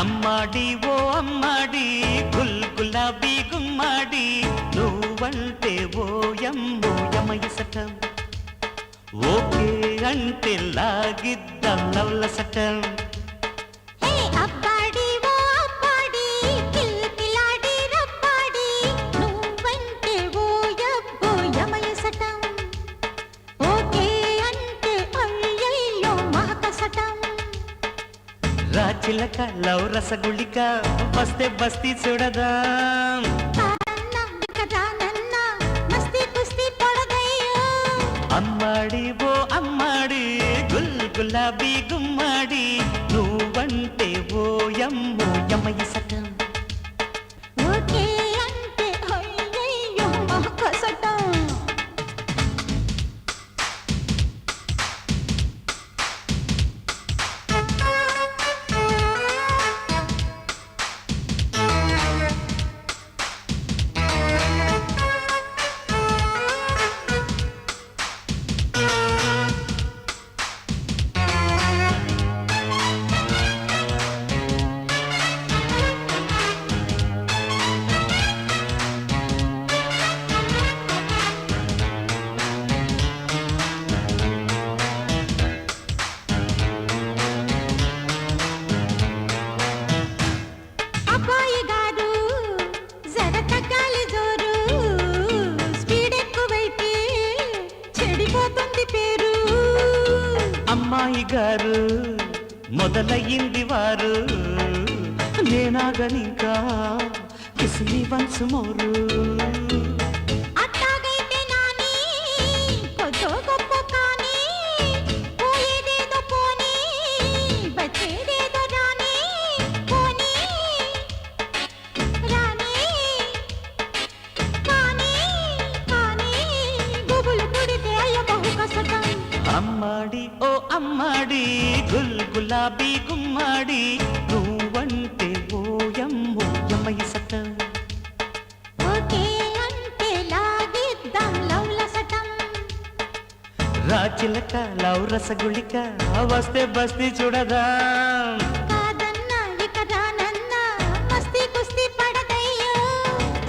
అమ్మాడి ఓ అమ్మాడి గుల్ గులాబీ గుమ్మాడి నువ్వంటే ఓ యమ్మో యమయసటం ఓకే అంటే లాగిద్దాం లవ్ల సటం రాచిలక లవ్ రసగుళిక వస్తే బస్తీ చూడదాం అమ్మాడి ఓ అమ్మాడి గుల్ గులాబీ గుమ్మాడి నువ్వంటే ఓ యమ్మో యమయసటం ఓకే అంటే అయ్యయ్యో మహకసటం అమ్మాయి గారు మొదలయ్యింది వారు నేనాగనింకా కిస్మి వన్స్ మోరు అమ్మాడి ఓ అమ్మాడి గుల్ గులాబీ గుమ్మాడి నువ్వంటే ఓ యమ్మో యమయసటం ఓకే అంటే లాగిద్దాం లవ్ల సటం రాచిలక లవ్ రసగుళిక వస్తే బస్తీ చూడదాం కాదన్నా ఇక రానన్నా మస్తీ కుస్తీ పడదయ్యో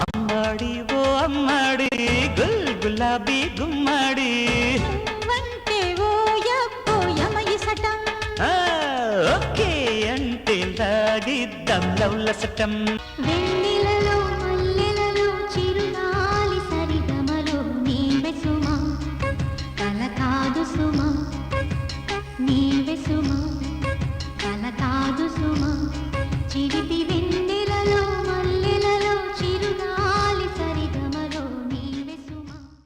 అమ్మాడి ఓ అమ్మాడి గుల్ గులాబీ గుమ్మాడి ఓకే అంటే లాగిద్దాం లవ్ల సటం వెళ్ళి